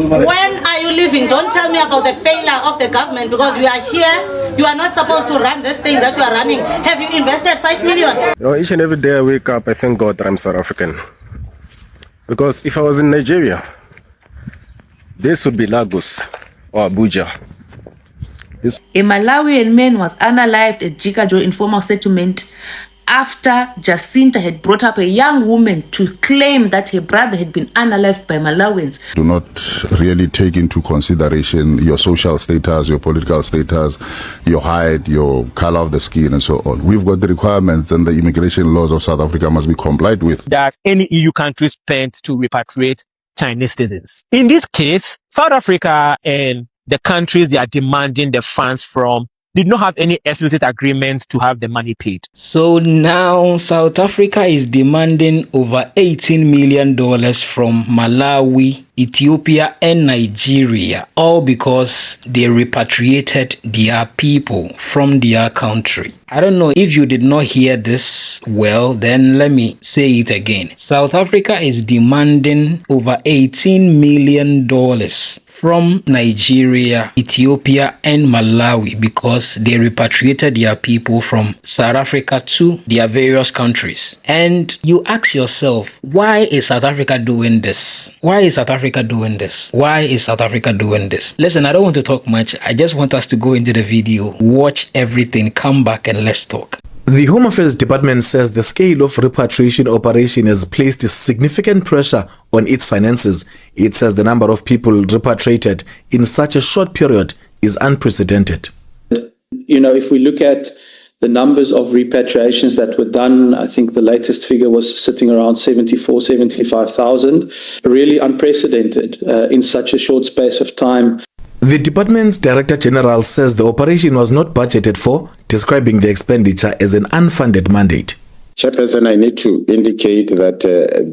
When are you leaving? Don't tell me about the failure of the government, because you are here. You are not supposed to run this thing that you are running. Have you invested 5 million? Each and every day I wake up, I thank God that I'm South African. Because if I was in Nigeria, this would be Lagos or Abuja. A Malawian man was unalived at Jikajo informal settlement after Jacinta had brought up a young woman to claim that her brother had been unalived by Malawians. Do not really take into consideration your social status, your political status, your height, your color of the skin, and so on. We've got the requirements, and the immigration laws of South Africa must be complied with. That any EU country spent to repatriate Chinese citizens. In this case, South Africa and the countries they are demanding the funds from did not have any explicit agreement to have the money paid. So now South Africa is demanding over $18 million from Malawi, Ethiopia, and Nigeria, all because they repatriated their people from their country. I don't know if you did not hear this well, then let me say it again. South Africa is demanding over $18 million from Nigeria, Ethiopia, and Malawi because they repatriated their people from South Africa to their various countries. And you ask yourself, why is South Africa doing this? Why is South Africa doing this? Why is South Africa doing this? Listen, I don't want to talk much. I just want us to go into the video, watch everything, come back and let's talk. The Home Affairs Department says the scale of repatriation operation has placed significant pressure on its finances. It says the number of people repatriated in such a short period is unprecedented. You know, if we look at the numbers of repatriations that were done, I think the latest figure was sitting around 75,000, really unprecedented in such a short space of time. The department's Director General says the operation was not budgeted for, describing the expenditure as an unfunded mandate. Chairperson, I need to indicate that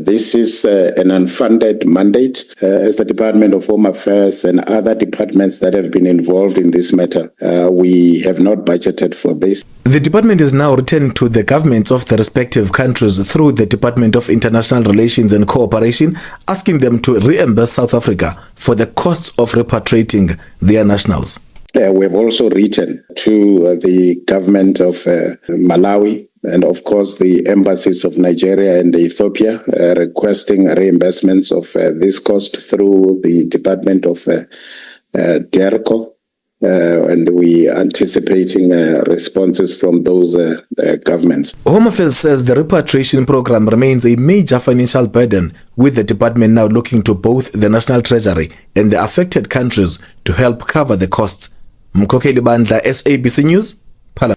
this is an unfunded mandate. As the Department of Home Affairs and other departments that have been involved in this matter, we have not budgeted for this. The department is now returning to the governments of the respective countries through the Department of International Relations and Cooperation, asking them to reimburse South Africa for the costs of repatriating their nationals. We have also written to the government of Malawi and, of course, the embassies of Nigeria and Ethiopia requesting reimbursements of this cost through the Department of DERCO. And we are anticipating responses from those governments. Home Affairs says the repatriation program remains a major financial burden, with the department now looking to both the National Treasury and the affected countries to help cover the costs. Mkokeli Bandla, SABC News.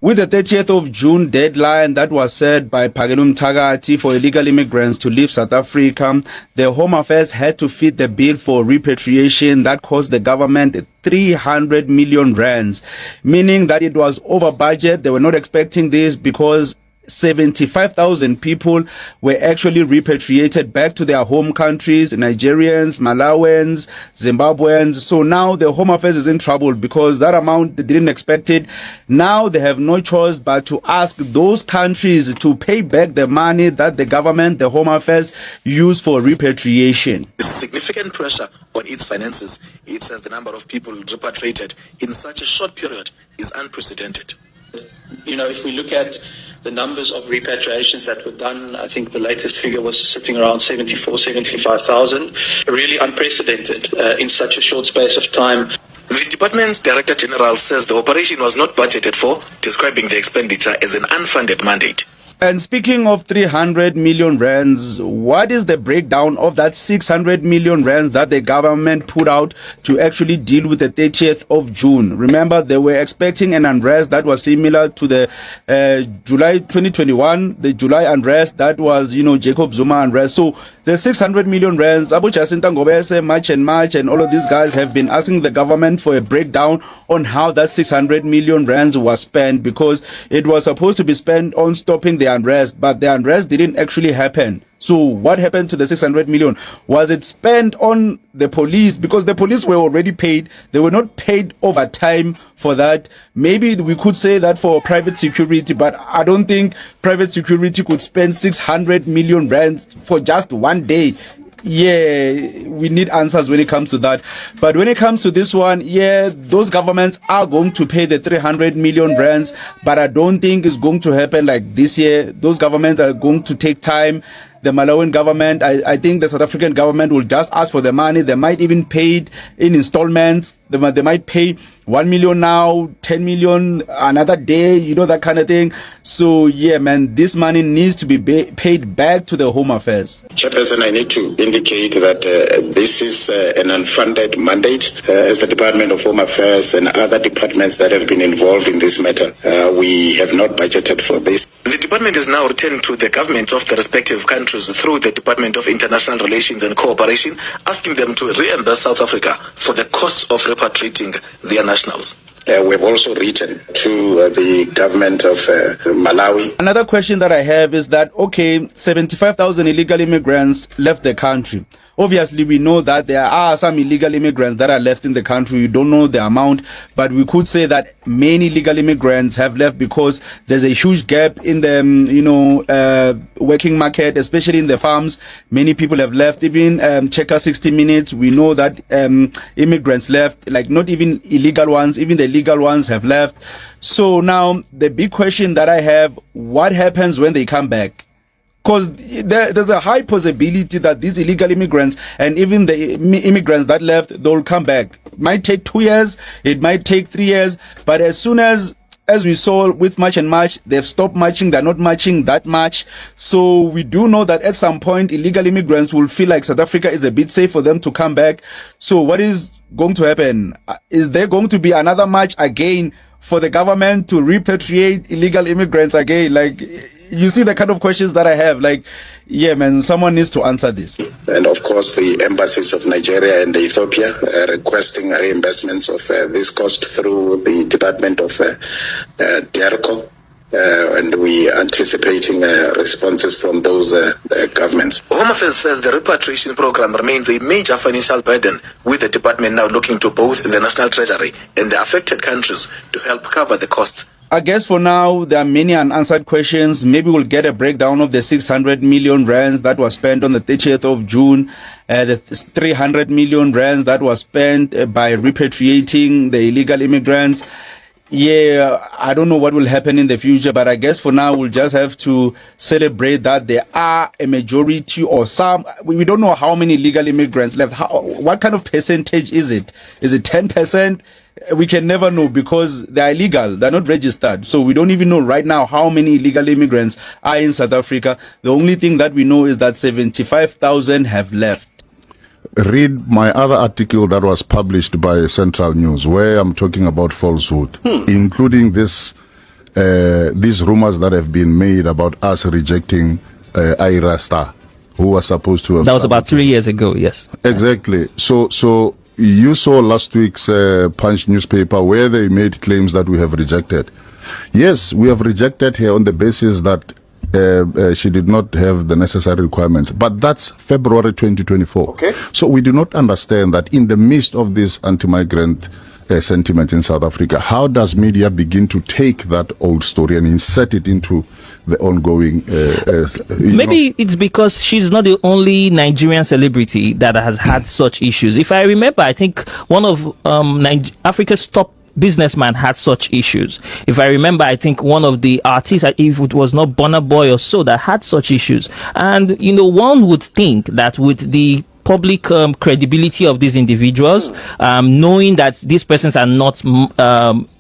With the 30th of June deadline that was set by Phakela Mthakathi for illegal immigrants to leave South Africa, the Home Affairs had to fit the bill for repatriation that cost the government 300 million rands, meaning that it was over budget. They were not expecting this because 75,000 people were actually repatriated back to their home countries, Nigerians, Malawians, Zimbabweans. So now the Home Affairs is in trouble because that amount, they didn't expect it. Now they have no choice but to ask those countries to pay back the money that the government, the Home Affairs, used for repatriation. Significant pressure on its finances. It says the number of people repatriated in such a short period is unprecedented. You know, if we look at the numbers of repatriations that were done, I think the latest figure was sitting around 75,000, really unprecedented in such a short space of time. The department's Director General says the operation was not budgeted for, describing the expenditure as an unfunded mandate. And speaking of 300 million rands, what is the breakdown of that 600 million rands that the government put out to actually deal with the 30th of June? Remember, they were expecting an unrest that was similar to the July 2021, the July unrest that was, Jacob Zuma unrest. So the 600 million rands, Abu Jacinta Ngobese, March and all of these guys have been asking the government for a breakdown on how that 600 million rands was spent, because it was supposed to be spent on stopping the unrest, but the unrest didn't actually happen. So what happened to the 600 million? Was it spent on the police? Because the police were already paid. They were not paid overtime for that. Maybe we could say that for private security, but I don't think private security could spend 600 million rands for just one day. yeah, we need answers when it comes to that. But when it comes to this one, yeah, those governments are going to pay the 300 million rands, but I don't think it's going to happen like this year. Those governments are going to take time. The Malawian government, I think the South African government will just ask for the money. They might even pay it in installments. They might pay 1 million now, 10 million another day, you know, that kind of thing. So, yeah, man, this money needs to be paid back to the Home Affairs. Chairperson, I need to indicate that this is an unfunded mandate. As the Department of Home Affairs and other departments that have been involved in this matter, we have not budgeted for this. The department is now returned to the government of the respective countries through the Department of International Relations and Cooperation, asking them to reimburse South Africa for the costs of repatriating their nationals. We've also written to the government of Malawi. Another question that I have is that, okay, 75,000 illegal immigrants left the country. Obviously, we know that there are some illegal immigrants that are left in the country. We don't know the amount, but we could say that many illegal immigrants have left because there's a huge gap in the, working market, especially in the farms. Many people have left. Even Checker 60 Minutes, we know that immigrants left, like not even illegal ones, even the legal ones have left. So now the big question that I have, what happens when they come back? Because there's a high possibility that these illegal immigrants and even the immigrants that left, they'll come back. It might take 2 years, it might take 3 years, but as soon as we saw with March and March, they've stopped marching, they're not marching that much. So we do know that at some point, illegal immigrants will feel like South Africa is a bit safe for them to come back. So what is going to happen? Is there going to be another march again for the government to repatriate illegal immigrants again? Like, you see the kind of questions that I have. Like, yeah, man, someone needs to answer this. And of course, the embassies of Nigeria and Ethiopia requesting reimbursements of this cost through the Department of diaspora. And we are anticipating responses from those governments. Home Affairs says the repatriation program remains a major financial burden, with the department now looking to both the National Treasury and the affected countries to help cover the costs. I guess for now, there are many unanswered questions. Maybe we'll get a breakdown of the 600 million rands that was spent on the 30th of June, the 300 million rands that was spent by repatriating the illegal immigrants. Yeah, I don't know what will happen in the future, but I guess for now we'll just have to celebrate that there are a majority or some, we don't know how many illegal immigrants left. What kind of percentage is it? Is it 10%? We can never know because they are illegal. They're not registered. So we don't even know right now how many illegal immigrants are in South Africa. The only thing that we know is that 75,000 have left. Read my other article that was published by Central News, where I'm talking about falsehood, including these rumors that have been made about us rejecting Ira Star, who was supposed to have... That was about 3 years ago, yes. Exactly. So you saw last week's Punch newspaper where they made claims that we have rejected. Yes, we have rejected her on the basis that she did not have the necessary requirements, but that's February 2024. Okay. So we do not understand that in the midst of this anti-migrant sentiment in South Africa, how does media begin to take that old story and insert it into the ongoing maybe it's because she's not the only Nigerian celebrity that has had such issues. If I remember, I think one of Africa's top businessman had such issues. If I remember, I think one of the artists, if it was not Burna Boy or so, that had such issues. And one would think that with the public credibility of these individuals, knowing that these persons are not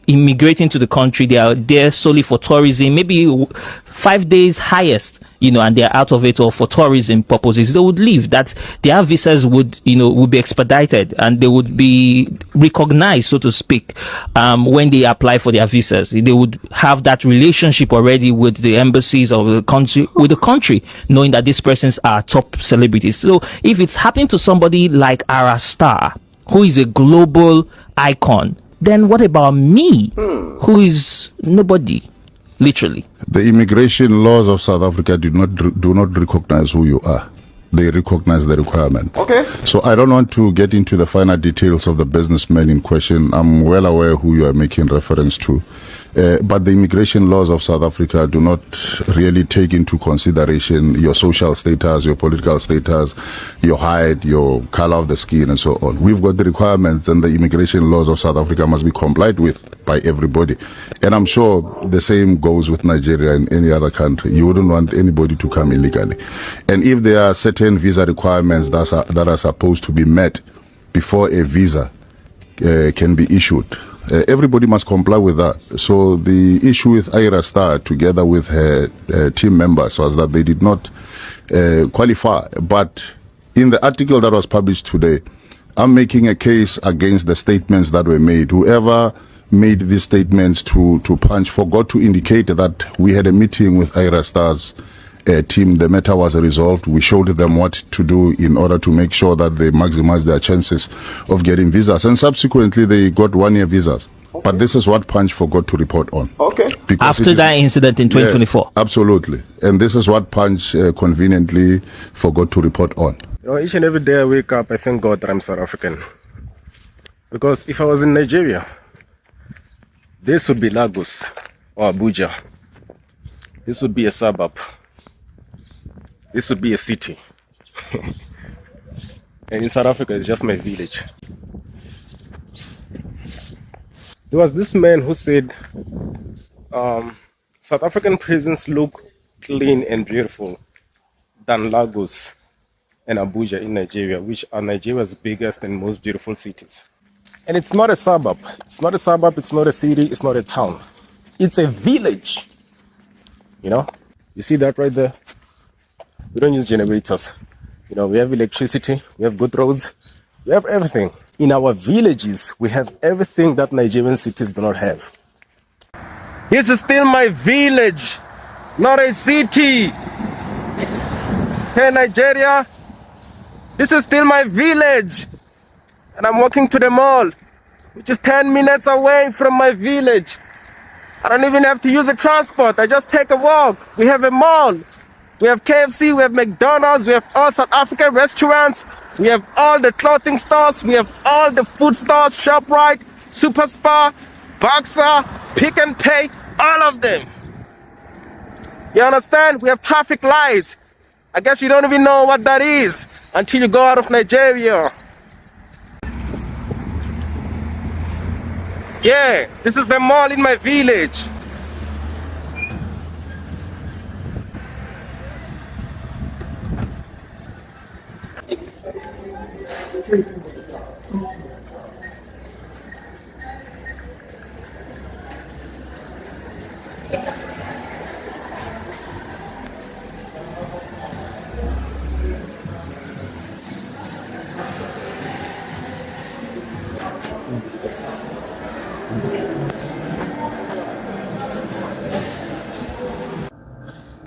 immigrating to the country, they are there solely for tourism, maybe 5 days highest, and they're out of it or for tourism purposes, they would leave, that their visas would be expedited and they would be recognized, so to speak, when they apply for their visas. They would have that relationship already with the embassies of the country, knowing that these persons are top celebrities. So if it's happening to somebody like Ara Star, who is a global icon, then what about me, who is nobody, literally? The immigration laws of South Africa do not recognize who you are. They recognize the requirement. Okay. So I don't want to get into the finer details of the businessman in question. I'm well aware who you are making reference to. But the immigration laws of South Africa do not really take into consideration your social status, your political status, your height, your color of the skin, and so on. We've got the requirements, and the immigration laws of South Africa must be complied with by everybody. And I'm sure the same goes with Nigeria and any other country. You wouldn't want anybody to come illegally. And if there are certain visa requirements that are supposed to be met before a visa can be issued, everybody must comply with that. So the issue with Ira Star, together with her team members, was that they did not qualify. But in the article that was published today, I'm making a case against the statements that were made. Whoever made these statements to Punch forgot to indicate that we had a meeting with Ira Star's team. The matter was resolved. We showed them what to do in order to make sure that they maximize their chances of getting visas. And subsequently, they got one-year visas. Okay. But this is what Punch forgot to report on. Okay. After that incident in 2024. Yeah, absolutely. And this is what Punch conveniently forgot to report on. You know, each and every day I wake up, I thank God that I'm South African. Because if I was in Nigeria, this would be Lagos or Abuja. This would be a suburb. This would be a city. And in South Africa, it's just my village. There was this man who said, South African prisons look clean and beautiful than Lagos and Abuja in Nigeria, which are Nigeria's biggest and most beautiful cities. And it's not a suburb. It's not a suburb, it's not a city, it's not a town. It's a village. You know? You see that right there? We don't use generators. You know, we have electricity, we have good roads, we have everything. In our villages, we have everything that Nigerian cities do not have. This is still my village, not a city. Hey, Nigeria, this is still my village. And I'm walking to the mall, which is 10 minutes away from my village. I don't even have to use a transport, I just take a walk. We have a mall. We have KFC, we have McDonald's, we have all South African restaurants, we have all the clothing stores, we have all the food stores, ShopRite, Super Spa, Boxer, Pick and Pay, all of them. You understand? We have traffic lights. I guess you don't even know what that is until you go out of Nigeria. Yeah, this is the mall in my village.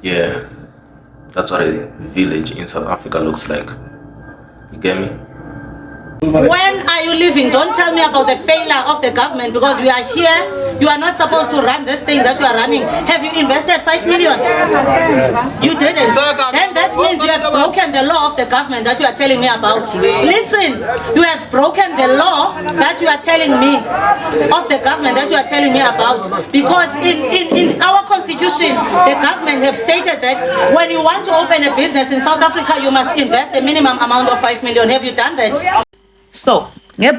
Yeah, that's what a village in South Africa looks like. You get me? When are you leaving? Don't tell me about the failure of the government, because we are here. You are not supposed to run this thing that you are running. Have you invested 5 million? You didn't. Then that means you have broken the law of the government that you are telling me about. Listen, you have broken the law that you are telling me of the government that you are telling me about. Because in our constitution, the government have stated that when you want to open a business in South Africa, you must invest a minimum amount of 5 million. Have you done that? So, there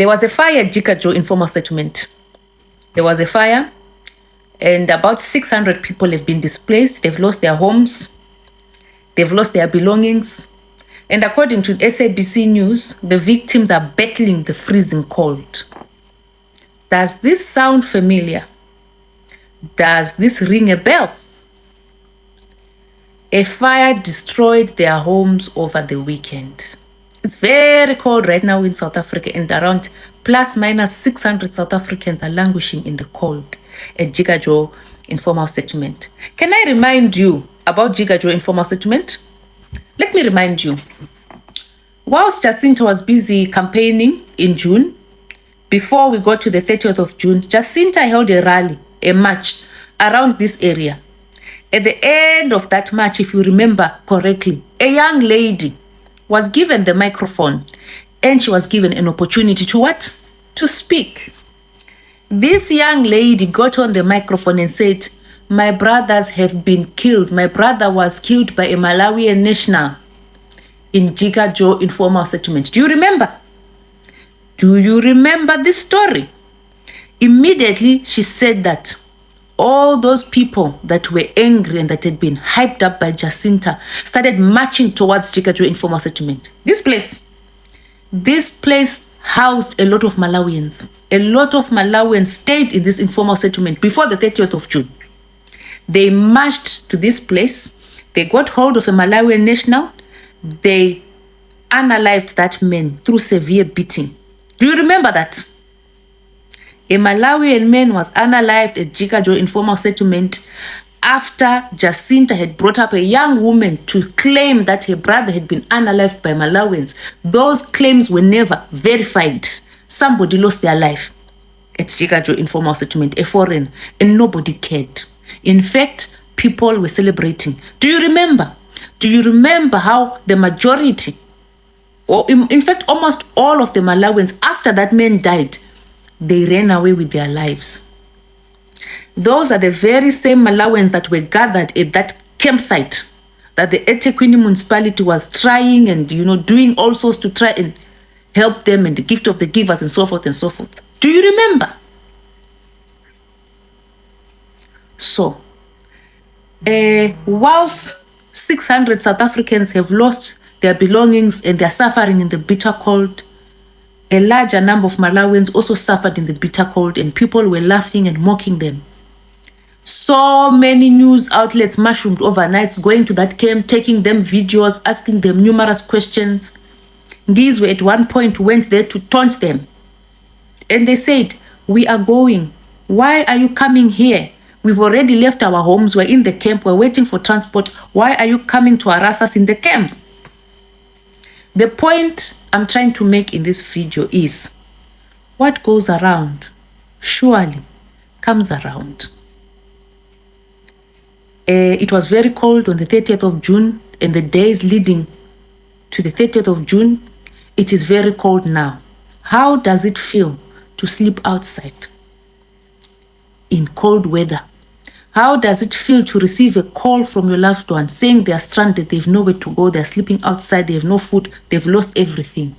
was a fire at Jikajo informal settlement. There was a fire, and about 600 people have been displaced. They've lost their homes, they've lost their belongings, and according to SABC News, the victims are battling the freezing cold. Does this sound familiar? Does this ring a bell? A fire destroyed their homes over the weekend. It's very cold right now in South Africa, and around plus minus 600 South Africans are languishing in the cold at Jikajo informal settlement. Can I remind you about Jikajo informal settlement? Let me remind you. Whilst Jacinta was busy campaigning in June, before we got to the 30th of June, Jacinta held a rally, a march around this area. At the end of that march, if you remember correctly, a young lady was given the microphone and she was given an opportunity to what? To speak. This young lady got on the microphone and said, my brothers have been killed. My brother was killed by a Malawian national in Jikajo informal settlement. Do you remember? Do you remember this story? Immediately, she said that all those people that were angry and that had been hyped up by Jacinta started marching towards Jikajo informal settlement. This place housed a lot of Malawians. A lot of Malawians stayed in this informal settlement before the 30th of June. They marched to this place. They got hold of a Malawian national. They unalived that man through severe beating. Do you remember that? A Malawian man was unalived at Jikajo informal settlement after Jacinta had brought up a young woman to claim that her brother had been unalived by Malawians. Those claims were never verified. Somebody lost their life at Jikajo informal settlement, a foreign, and nobody cared. In fact, people were celebrating. Do you remember? Do you remember how the majority, or in fact almost all of the Malawians, after that man died, they ran away with their lives? Those are the very same Malawians that were gathered at that campsite that the eThekwini municipality was trying and, doing all sorts to try and help them, and the gift of the givers and so forth and so forth. Do you remember? So, whilst 600 South Africans have lost their belongings and they're suffering in the bitter cold, a larger number of Malawians also suffered in the bitter cold, and people were laughing and mocking them. So many news outlets mushroomed overnight, going to that camp, taking them videos, asking them numerous questions. These were at one point went there to taunt them. And they said, we are going. Why are you coming here? We've already left our homes. We're in the camp. We're waiting for transport. Why are you coming to harass us in the camp? The point I'm trying to make in this video is, what goes around surely comes around. It was very cold on the 30th of June and the days leading to the 30th of June. It is very cold now. How does it feel to sleep outside in cold weather? How does it feel to receive a call from your loved one saying they are stranded, they have nowhere to go, they are sleeping outside, they have no food, they've lost everything?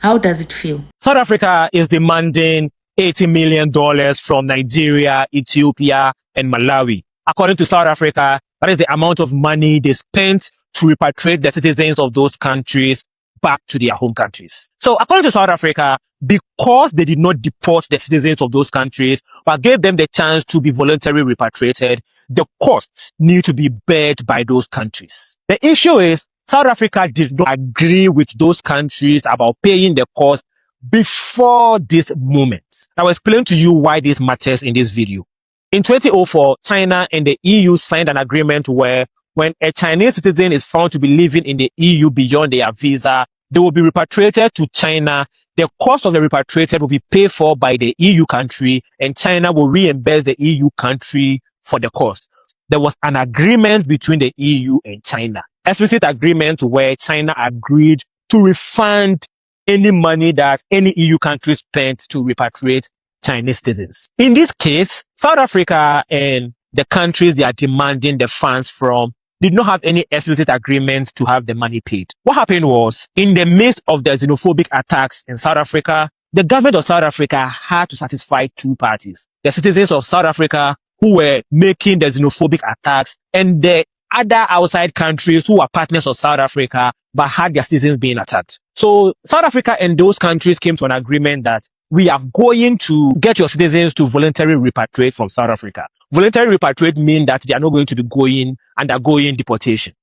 How does it feel? South Africa is demanding $80 million from Nigeria, Ethiopia, and Malawi. According to South Africa, that is the amount of money they spent to repatriate the citizens of those countries back to their home countries. So according to South Africa, because they did not deport the citizens of those countries, but gave them the chance to be voluntarily repatriated, the costs need to be borne by those countries. The issue is South Africa did not agree with those countries about paying the cost before this moment. I will explain to you why this matters in this video. In 2004, China and the EU signed an agreement where when a Chinese citizen is found to be living in the EU beyond their visa, they will be repatriated to China. The cost of the repatriated will be paid for by the EU country, and China will reimburse the EU country for the cost. There was an agreement between the EU and China, explicit agreement where China agreed to refund any money that any EU country spent to repatriate Chinese citizens. In this case, South Africa and the countries they are demanding the funds from did not have any explicit agreement to have the money paid. What happened was, in the midst of the xenophobic attacks in South Africa, the government of South Africa had to satisfy two parties: the citizens of South Africa who were making the xenophobic attacks, and the other outside countries who were partners of South Africa but had their citizens being attacked. So South Africa and those countries came to an agreement that we are going to get your citizens to voluntarily repatriate from South Africa. Voluntary repatriate means that they are not going to be undergoing deportation,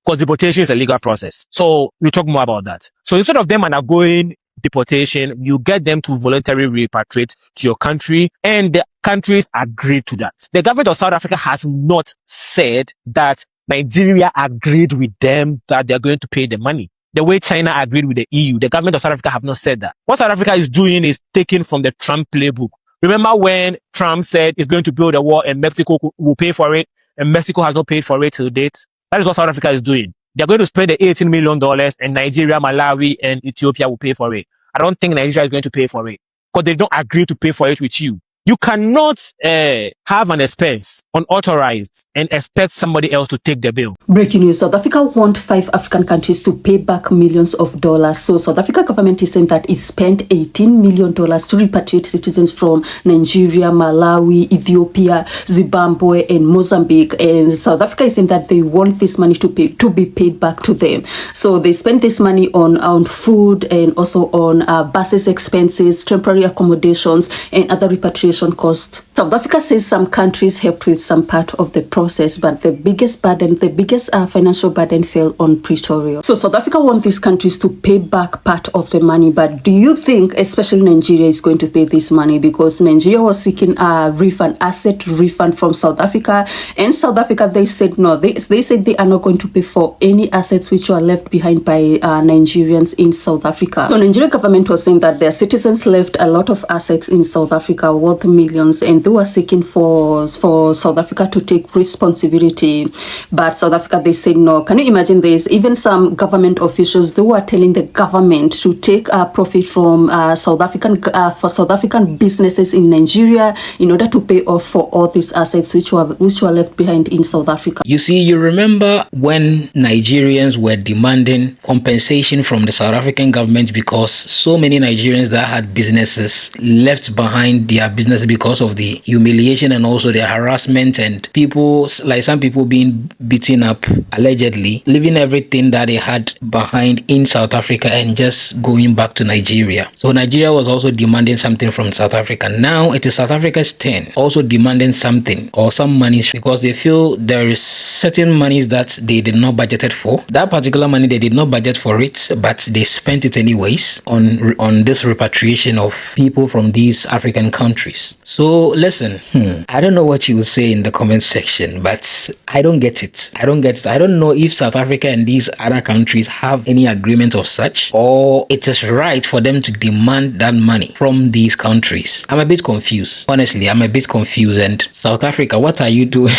because deportation is a legal process. So we'll talk more about that. So instead of them undergoing deportation, you get them to voluntarily repatriate to your country, and the countries agreed to that. The government of South Africa has not said that Nigeria agreed with them that they're going to pay the money. The way China agreed with the EU, the government of South Africa have not said that. What South Africa is doing is taking from the Trump playbook. Remember when Trump said he's going to build a wall and Mexico will pay for it, and Mexico has not paid for it till date? That is what South Africa is doing. They're going to spend the $18 million, and Nigeria, Malawi, and Ethiopia will pay for it. I don't think Nigeria is going to pay for it. because they don't agree to pay for it with you. You cannot have an expense unauthorized and expect somebody else to take the bill. Breaking news, South Africa want 5 African countries to pay back millions of dollars. So South Africa government is saying that it spent $18 million to repatriate citizens from Nigeria, Malawi, Ethiopia, Zimbabwe, and Mozambique. And South Africa is saying that they want this money to be paid back to them. So they spent this money on food and also on buses expenses, temporary accommodations, and other repatriation cost. South Africa says some countries helped with some part of the process, but the biggest financial burden fell on Pretoria. So South Africa wants these countries to pay back part of the money, but do you think especially Nigeria is going to pay this money? Because Nigeria was seeking a asset refund from South Africa, and South Africa, they said no. They said they are not going to pay for any assets which were left behind by Nigerians in South Africa. So Nigerian government was saying that their citizens left a lot of assets in South Africa worth millions, and they were seeking for South Africa to take responsibility. But South Africa, they said no. Can you imagine this? Even some government officials, they were telling the government to take profit from South African businesses in Nigeria in order to pay off for all these assets which were left behind in South Africa. You see, you remember when Nigerians were demanding compensation from the South African government because so many Nigerians that had businesses left behind their business because of the humiliation and also the harassment, and some people being beaten up, allegedly leaving everything that they had behind in South Africa and just going back to Nigeria. So Nigeria was also demanding something from South Africa. Now it is South Africa's turn, also demanding something or some monies, because they feel there is certain monies that they did not budget for. That particular money, they did not budget for it, but they spent it anyways on this repatriation of people from these African countries. So listen, I don't know what you will say in the comment section, but I don't get it. I don't know if South Africa and these other countries have any agreement of such, or it is right for them to demand that money from these countries. I'm a bit confused. Honestly, I'm a bit confused. And South Africa, what are you doing?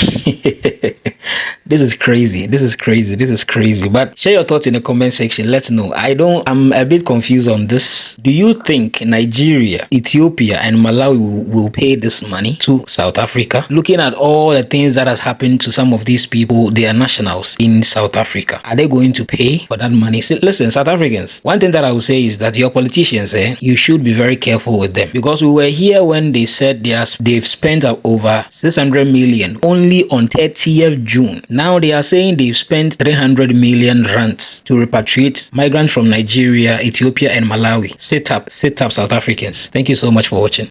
This is crazy. But share your thoughts in the comment section. Let's know. I'm a bit confused on this. Do you think Nigeria, Ethiopia, and Malawi will pay this money to South Africa? Looking at all the things that has happened to some of these people, they are nationals in South Africa. Are they going to pay for that money? So, listen, South Africans, one thing that I will say is that your politicians, you should be very careful with them, because we were here when they said they've spent over 600 million only on 30th June. Now they are saying they've spent 300 million rands to repatriate migrants from Nigeria, Ethiopia, and Malawi. Sit up, South Africans. Thank you so much for watching.